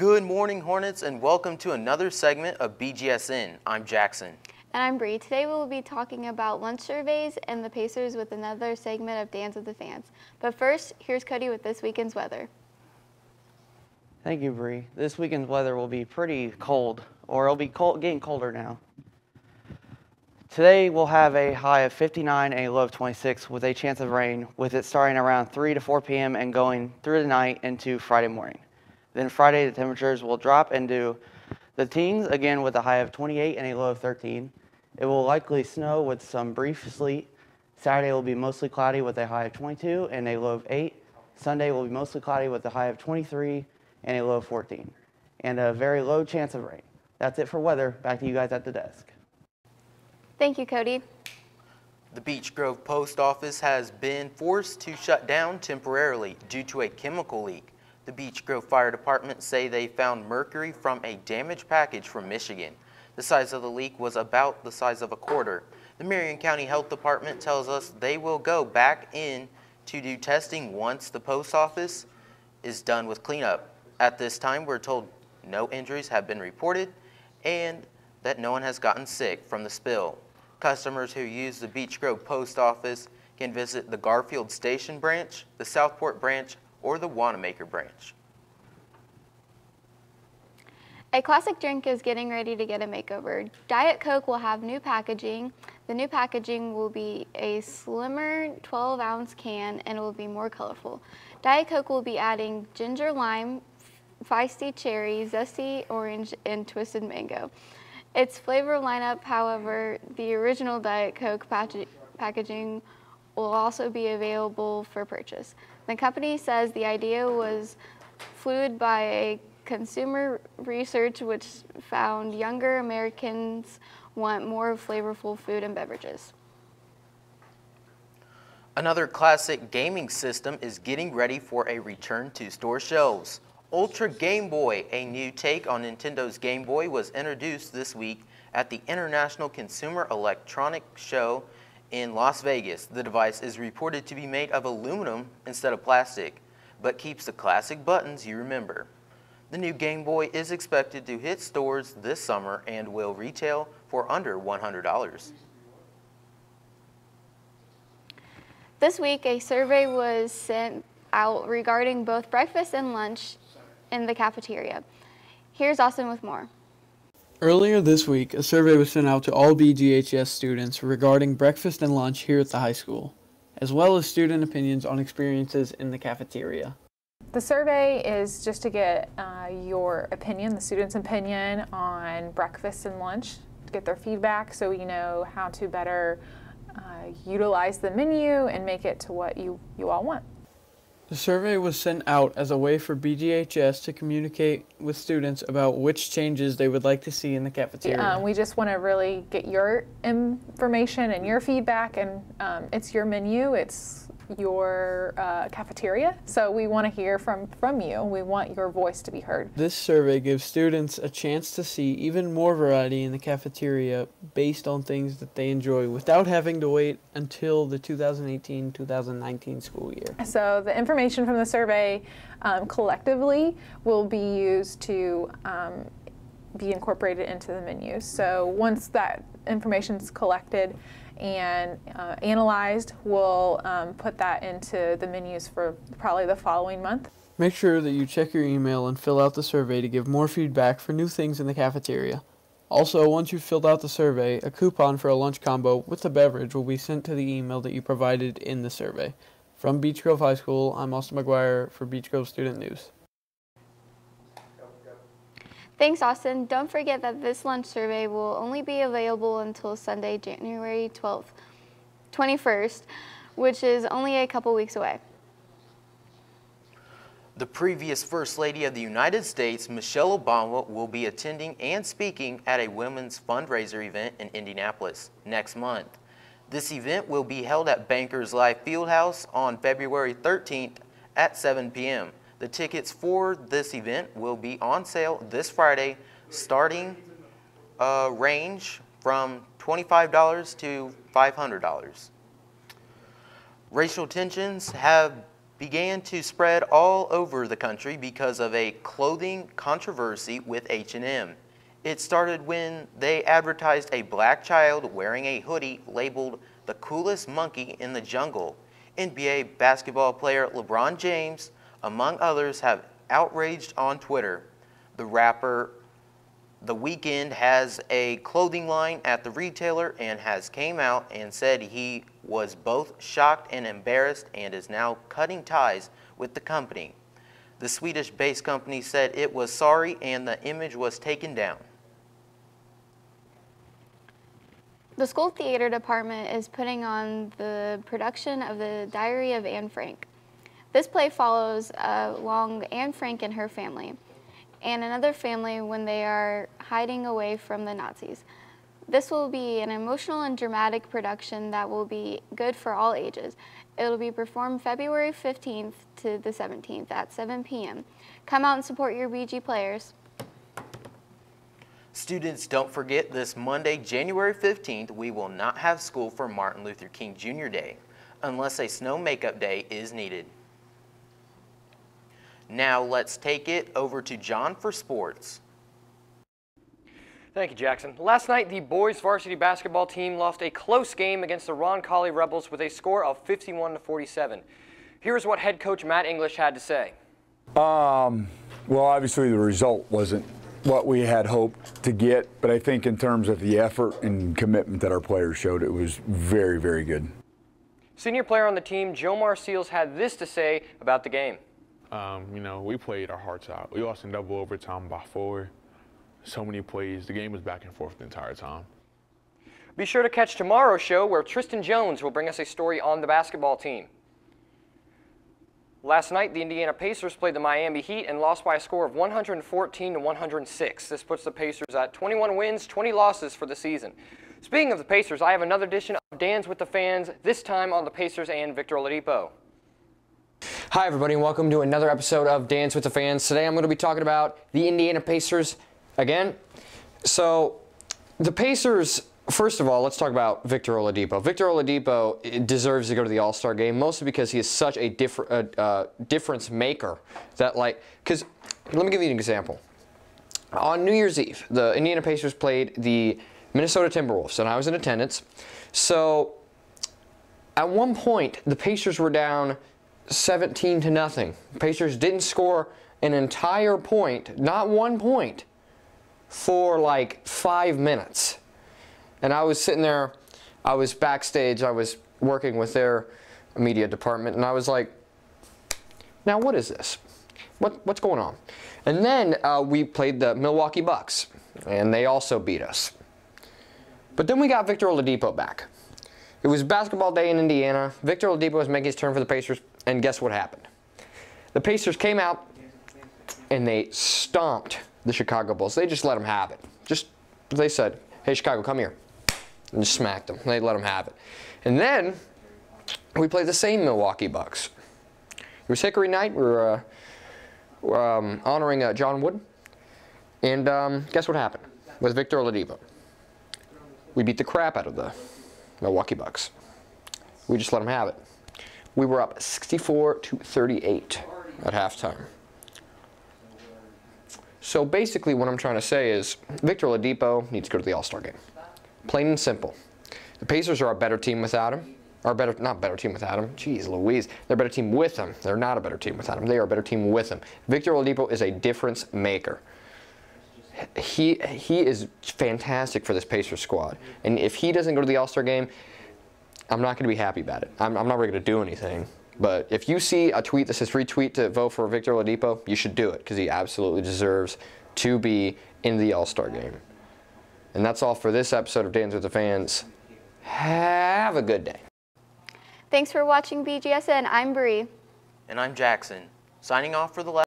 Good morning, Hornets, and welcome to another segment of Bgsn. I'm Jackson. And I'm Bree. Today we will be talking about lunch surveys and the Pacers with another segment of Dance with the Fans. But first, here's Cody with this weekend's weather. Thank you, Bree. This weekend's weather will be pretty cold, or it'll be getting colder now. Today we'll have a high of 59 and a low of 26 with a chance of rain, with it starting around 3 to 4 p.m. and going through the night into Friday morning. Then Friday the temperatures will drop into the teens, again with a high of 28 and a low of 13. It will likely snow with some brief sleet. Saturday will be mostly cloudy with a high of 22 and a low of 8. Sunday will be mostly cloudy with a high of 23 and a low of 14. And a very low chance of rain. That's it for weather. Back to you guys at the desk. Thank you, Cody. The Beech Grove Post Office has been forced to shut down temporarily due to a chemical leak. The Beech Grove Fire Department say they found mercury from a damaged package from Michigan. The size of the leak was about the size of a quarter. The Marion County Health Department tells us they will go back in to do testing once the post office is done with cleanup. At this time, we're told no injuries have been reported and that no one has gotten sick from the spill. Customers who use the Beech Grove Post Office can visit the Garfield Station branch, the Southport branch, or the Wanamaker branch. A classic drink is getting ready to get a makeover. Diet Coke will have new packaging. The new packaging will be a slimmer 12-ounce can and it will be more colorful. Diet Coke will be adding ginger lime, feisty cherry, zesty orange, and twisted mango. Its flavor lineup, however, the original Diet Coke packaging will also be available for purchase. The company says the idea was fueled by a consumer research which found younger Americans want more flavorful food and beverages. Another classic gaming system is getting ready for a return to store shelves. Ultra Game Boy, a new take on Nintendo's Game Boy, was introduced this week at the International Consumer Electronics Show in Las Vegas. The device is reported to be made of aluminum instead of plastic, but keeps the classic buttons you remember. The new Game Boy is expected to hit stores this summer and will retail for under $100. This week, a survey was sent out regarding both breakfast and lunch in the cafeteria. Here's Austin with more. Earlier this week, a survey was sent out to all BGHS students regarding breakfast and lunch here at the high school, as well as student opinions on experiences in the cafeteria. The survey is just to get your opinion, the students' opinion on breakfast and lunch, to get their feedback so we know how to better utilize the menu and make it to what you all want. The survey was sent out as a way for BGHS to communicate with students about which changes they would like to see in the cafeteria. We just want to really get your information and your feedback, and it's your menu, it's your cafeteria, so we want to hear from you. We want your voice to be heard. This survey gives students a chance to see even more variety in the cafeteria based on things that they enjoy without having to wait until the 2018-2019 school year. So the information from the survey collectively will be used to be incorporated into the menu. So once that information is collected and analyzed, we'll put that into the menus for probably the following month. Make sure that you check your email and fill out the survey to give more feedback for new things in the cafeteria. Also, once you've filled out the survey, a coupon for a lunch combo with a beverage will be sent to the email that you provided in the survey. From Beech Grove High School, I'm Austin McGuire for Beech Grove Student News. Thanks, Austin. Don't forget that this lunch survey will only be available until Sunday, January 21st, which is only a couple weeks away. The previous First Lady of the United States, Michelle Obama, will be attending and speaking at a women's fundraiser event in Indianapolis next month. This event will be held at Bankers Life Fieldhouse on February 13th at 7 p.m. The tickets for this event will be on sale this Friday, starting range from $25 to $500. Racial tensions have began to spread all over the country because of a clothing controversy with H&M. It started when they advertised a black child wearing a hoodie labeled the coolest monkey in the jungle. NBA basketball player LeBron James, among others, have outraged on Twitter. The rapper The Bgsn has a clothing line at the retailer and has came out and said he was both shocked and embarrassed and is now cutting ties with the company. The Swedish-based company said it was sorry and the image was taken down. The school theater department is putting on the production of the Diary of Anne Frank. This play follows along Anne Frank and her family, and another family when they are hiding away from the Nazis. This will be an emotional and dramatic production that will be good for all ages. It will be performed February 15th to the 17th at 7 p.m. Come out and support your BG players. Students, don't forget this Monday, January 15th, we will not have school for Martin Luther King Jr. Day, unless a snow makeup day is needed. Now let's take it over to John for sports. Thank you, Jackson. Last night, the boys varsity basketball team lost a close game against the Roncalli Rebels with a score of 51-47. Here's what head coach Matt English had to say. Well, obviously the result wasn't what we had hoped to get, but I think in terms of the effort and commitment that our players showed, it was very, very good. Senior player on the team, Jomar Seals, had this to say about the game. We played our hearts out. We lost in double overtime by 4. So many plays. The game was back and forth the entire time. Be sure to catch tomorrow's show where Tristan Jones will bring us a story on the basketball team. Last night, the Indiana Pacers played the Miami Heat and lost by a score of 114-106. This puts the Pacers at 21 wins, 20 losses for the season. Speaking of the Pacers, I have another edition of Dan's with the Fans, this time on the Pacers and Victor Oladipo. Hi, everybody, and welcome to another episode of Dan's with the Fans. Today, I'm going to be talking about the Indiana Pacers again. So, the Pacers, first of all, let's talk about Victor Oladipo. Victor Oladipo deserves to go to the All-Star game, mostly because he is such a difference maker. Because, let me give you an example. On New Year's Eve, the Indiana Pacers played the Minnesota Timberwolves, and I was in attendance. So, at one point, the Pacers were down 17-0. The Pacers didn't score an entire point, not 1 point, for like 5 minutes. And I was sitting there, I was backstage, I was working with their media department, and I was like, now what is this? What's going on? And then we played the Milwaukee Bucks, and they also beat us. But then we got Victor Oladipo back. It was basketball day in Indiana. Victor Oladipo was making his turn for the Pacers, and guess what happened? The Pacers came out, and they stomped the Chicago Bulls. They just let them have it. They said, hey, Chicago, come here. And just smacked them. They let them have it. And then we played the same Milwaukee Bucks. It was Hickory night. We were honoring John Wooden. And guess what happened with Victor Oladipo? We beat the crap out of the Milwaukee Bucks. We just let them have it. We were up 64-38 at halftime. So basically what I'm trying to say is Victor Oladipo needs to go to the All-Star game. Plain and simple. The Pacers are a better team without him. Not better team without him. Jeez Louise. They're a better team with him. They're not a better team without him. They are a better team with him. Victor Oladipo is a difference maker. He is fantastic for this Pacers squad. And if he doesn't go to the All-Star game, I'm not going to be happy about it. I'm not really going to do anything. But if you see a tweet that says retweet to vote for Victor Oladipo, you should do it because he absolutely deserves to be in the All-Star game. And that's all for this episode of Dance with the Fans. Have a good day. Thanks for watching BGSN. I'm Bree. And I'm Jackson, signing off for the last